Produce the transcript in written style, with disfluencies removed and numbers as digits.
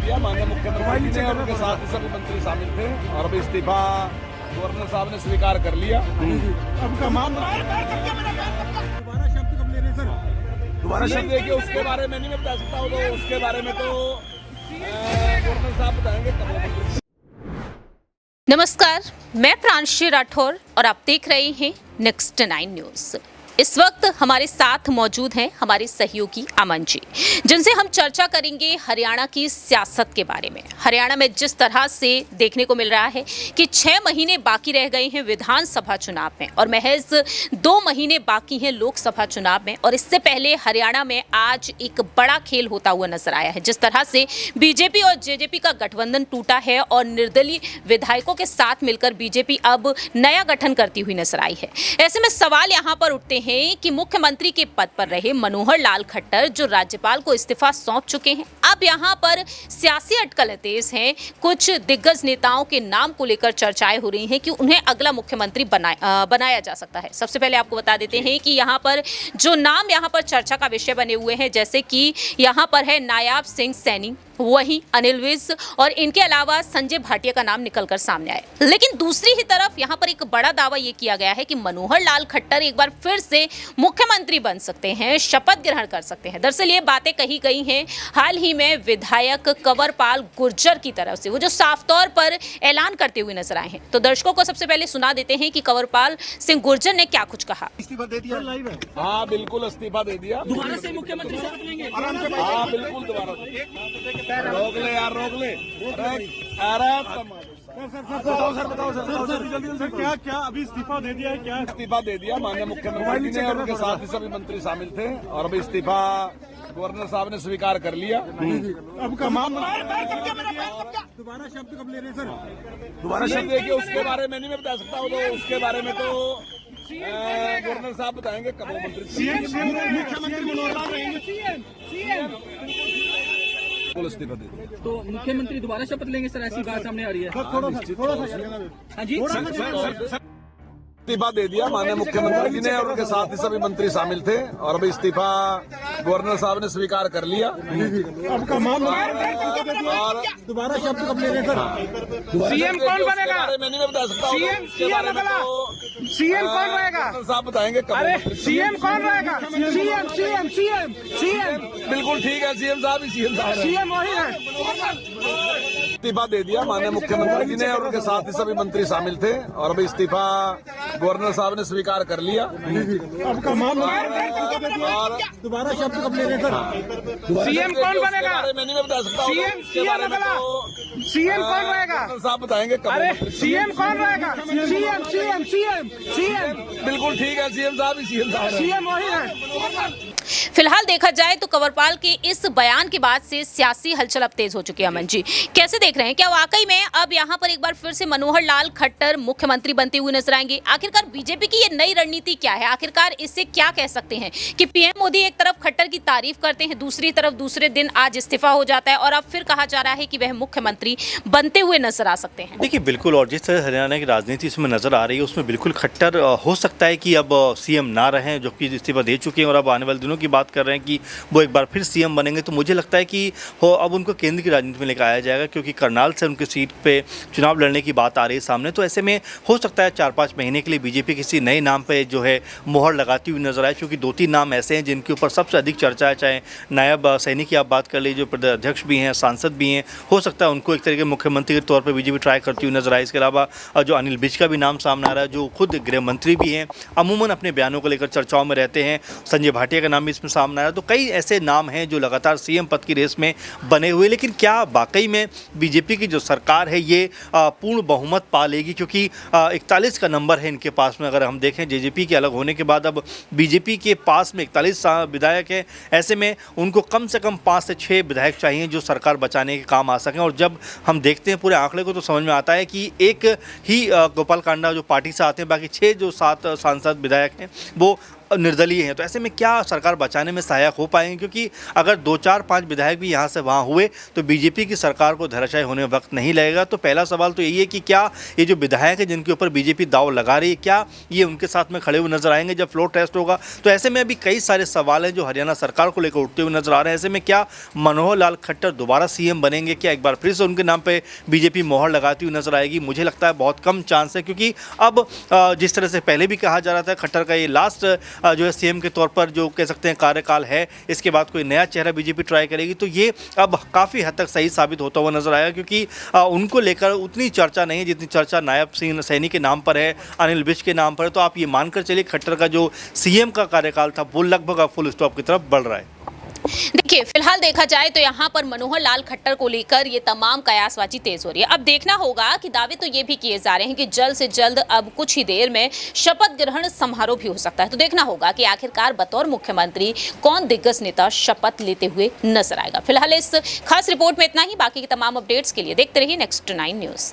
दिया माननीय मुख्यमंत्री जी ने और उनके साथ ही सभी मंत्री शामिल थे और अभी इस्तीफा गवर्नर साहब ने स्वीकार कर लिया। अब कमान दोबारा शब्द कब ले रहे सर? दोबारा शब्द देखिए, उसके बारे में नहीं मैं बता सकता हूँ, तो उसके बारे में तो गवर्नर साहब बताएंगे कब। नमस्कार, मैं प्रांशी राठौर और आप देख रहे हैं नेक्स्ट 9 न्यूज। इस वक्त हमारे साथ मौजूद हैं हमारे सहयोगी अमन जी, जिनसे हम चर्चा करेंगे हरियाणा की सियासत के बारे में। हरियाणा में जिस तरह से देखने को मिल रहा है कि 6 महीने बाकी रह गए हैं विधानसभा चुनाव में और महज 2 महीने बाकी हैं लोकसभा चुनाव में, और इससे पहले हरियाणा में आज एक बड़ा खेल होता हुआ नजर आया है। जिस तरह से बीजेपी और जेजेपी का गठबंधन टूटा है और निर्दलीय विधायकों के साथ मिलकर बीजेपी अब नया गठन करती हुई नजर आई है। ऐसे में सवाल यहाँ पर उठते हैं कि मुख्यमंत्री के पद पर रहे मनोहर लाल खट्टर जो राज्यपाल को इस्तीफा सौंप चुके हैं, अब यहाँ पर सियासी अटकलें तेज हैं। कुछ दिग्गज नेताओं के नाम को लेकर चर्चाएं हो रही हैं कि उन्हें अगला मुख्यमंत्री बनाया जा सकता है। सबसे पहले आपको बता देते हैं कि यहाँ पर जो नाम यहाँ पर चर्चा का विषय बने हुए हैं, जैसे कि यहाँ पर है नायाब सिंह सैनी, वहीं अनिल विज और इनके अलावा संजय भाटिया का नाम निकलकर सामने आया। लेकिन दूसरी ही तरफ यहाँ पर एक बड़ा दावा ये किया गया है कि मनोहर लाल खट्टर एक बार फिर से मुख्यमंत्री बन सकते हैं, शपथ ग्रहण कर सकते हैं। दरअसल ये बातें कही गई हैं हाल ही में विधायक कंवरपाल गुर्जर की तरफ से, वो जो साफ तौर पर ऐलान करते हुए नजर आए हैं। तो दर्शकों को सबसे पहले सुना देते हैं कि कंवरपाल सिंह गुर्जर ने क्या कुछ कहा। इस्तीफा दे दिया लाइव है? हाँ बिल्कुल इस्तीफा दे दिया। दोबारा से मुख्यमंत्री शपथ लेंगे? हाँ बिल्कुल दोबारा। रोक ले यार, रोक ले। बताओ सर, क्या अभी इस्तीफा दे दिया है? क्या इस्तीफा दे दिया माननीय मुख्यमंत्री जी ने और उनके साथ ही सभी मंत्री शामिल थे और अभी इस्तीफा गवर्नर साहब ने स्वीकार कर लिया। अब कमान दोबारा शब्द कब ले रहे सर? दोबारा शब्द देखिए, उसके बारे में नहीं मैं बता सकता हूँ, तो उसके बारे में तो गवर्नर साहब बताएंगे कब वो मंत्री। मुख्यमंत्री मनोहर लाल रहेंगे? इस्तीफा दे दिया। तो मुख्यमंत्री दोबारा शपथ लेंगे सर, ऐसी बात सामने आ रही है? थोड़ा सा हाँ जी, इस्तीफा दे दिया माननीय मुख्यमंत्री जी ने और उनके साथ ही सभी मंत्री शामिल थे और अभी इस्तीफा गवर्नर साहब ने स्वीकार कर लिया। अब कमान और दोबारा शब्द कब ले रहे सर? सीएम कौन बनेगा? मैं नहीं बता सकता हूँ, उसके बारे में तो सीएम कौन रहेगा? गवर्नर साहब बताएंगे कब। अरे सीएम कौन रहेगा? सीएम बिल्कुल ठीक है, सीएम साहब ही सीएम साहब हैं। सीएम वही है। इस्तीफा दे दिया माननीय मुख्यमंत्री जी ने और उनके साथ ही सभी मंत्री शामिल थे और अभी इस्तीफा गवर्नर साहब ने स्वीकार कर लिया। अब कमान और दोबारा शब्द कब ले रहे सर? सीएम कौन बनेगा? मैं नहीं बता सकता हूँ, उसके बारे में तो सीएम कौन रहेगा? गवर्नर साहब बताएंगे कब। अरे सीएम कौन रहेगा? सीएम बिल्कुल ठीक है, सीएम साहब ही सीएम साहब हैं। सीएम वही है। फिलहाल देखा जाए तो कंवरपाल के इस बयान के बाद से सियासी हलचल अब तेज हो चुकी है। अमन जी, कैसे देख रहे हैं? क्या वाकई में अब यहाँ पर एक बार फिर से मनोहर लाल खट्टर मुख्यमंत्री बनते हुए नजर आएंगे? आखिरकार बीजेपी की ये नई रणनीति क्या है? आखिरकार इससे क्या कह सकते हैं कि पीएम मोदी एक तरफ खट्टर की तारीफ करते हैं, दूसरी तरफ दूसरे दिन आज इस्तीफा हो जाता है और अब फिर कहा जा रहा है कि वह मुख्यमंत्री बनते हुए नजर आ सकते हैं। देखिए बिल्कुल, और जिस तरह हरियाणा की राजनीति इसमें नजर आ रही है उसमें बिल्कुल खट्टर हो सकता है कि अब सीएम ना रहें, जो कि इस्तीफा दे चुके हैं और अब आने वाले दिनों की बात कर रहे हैं कि वो एक बार फिर सीएम बनेंगे। तो मुझे लगता है कि अब उनको केंद्र की राजनीति में लेकर आया जाएगा, क्योंकि करनाल से उनकी सीट पे चुनाव लड़ने की बात आ रही है सामने। तो ऐसे में हो सकता है 4-5 महीने के लिए बीजेपी किसी नए नाम पे जो है मोहर लगाती हुई नजर आए, क्योंकि 2-3 नाम ऐसे हैं जिनके ऊपर सबसे अधिक चर्चा है। चाहे नायब सैनी की आप बात कर लीजिए, जो प्रदेशाध्यक्ष भी हैं, सांसद भी हैं, हो सकता है उनको एक तरीके मुख्यमंत्री के तौर पर बीजेपी ट्राई करती हुई नजर आए। इसके अलावा जो अनिल विज का भी नाम सामने आ रहा है, जो खुद गृह मंत्री भी हैं, अमूमन अपने बयानों को लेकर चर्चाओं में रहते हैं। संजय भाटिया का नाम भी इसमें सामने आ रहा है। तो कई ऐसे नाम हैं जो लगातार सीएम पद की रेस में बने हुए। लेकिन क्या वाकई में बीजेपी की जो सरकार है ये पूर्ण बहुमत पा लेगी? क्योंकि 41 का नंबर है इनके पास में। अगर हम देखें जेजेपी के अलग होने के बाद अब बीजेपी के पास में 41 विधायक हैं। ऐसे में उनको कम से कम 5 से 6 विधायक चाहिए जो सरकार बचाने के काम आ सकें। और जब हम देखते हैं पूरे आंकड़े को तो समझ में आता है कि एक ही गोपाल कांडा जो पार्टी से आते हैं, बाकी 6 जो 7 सांसद विधायक हैं वो निर्दलीय हैं, तो ऐसे में क्या सरकार बचाने में सहायक हो पाएंगे? क्योंकि अगर 2, 4, 5 विधायक भी यहाँ से वहाँ हुए तो बीजेपी की सरकार को धराशायी होने में वक्त नहीं लगेगा। तो पहला सवाल तो यही है कि क्या ये जो विधायक है जिनके ऊपर बीजेपी दाव लगा रही है, क्या ये उनके साथ में खड़े हुए नजर आएंगे जब फ्लोर टेस्ट होगा? तो ऐसे में अभी कई सारे सवाल हैं जो हरियाणा सरकार को लेकर उठते हुए नजर आ रहे हैं। ऐसे में क्या मनोहर लाल खट्टर दोबारा सीएम बनेंगे? क्या एक बार फिर से उनके नाम पर बीजेपी मोहर लगाती हुई नजर आएगी? मुझे लगता है बहुत कम चांस है, क्योंकि अब जिस तरह से पहले भी कहा जा रहा था खट्टर का ये लास्ट जो है सीएम के तौर पर जो कह सकते हैं कार्यकाल है, इसके बाद कोई नया चेहरा बीजेपी ट्राई करेगी, तो ये अब काफ़ी हद तक सही साबित होता हुआ नजर आया, क्योंकि उनको लेकर उतनी चर्चा नहीं है जितनी चर्चा नायब सिंह सैनी के नाम पर है, अनिल विज के नाम पर है। तो आप ये मानकर चलिए खट्टर का जो सीएम का कार्यकाल था वो लगभग फुल स्टॉप की तरफ बढ़ रहा है। देखिए, फिलहाल देखा जाए तो यहाँ पर मनोहर लाल खट्टर को लेकर ये तमाम कयासबाजी तेज हो रही है। अब देखना होगा कि दावे तो ये भी किए जा रहे हैं कि जल्द से जल्द अब कुछ ही देर में शपथ ग्रहण समारोह भी हो सकता है। तो देखना होगा कि आखिरकार बतौर मुख्यमंत्री कौन दिग्गज नेता शपथ लेते हुए नजर आएगा। फिलहाल इस खास रिपोर्ट में इतना ही। बाकी की तमाम अपडेट्स के लिए देखते रहिए नेक्स्ट 9 न्यूज।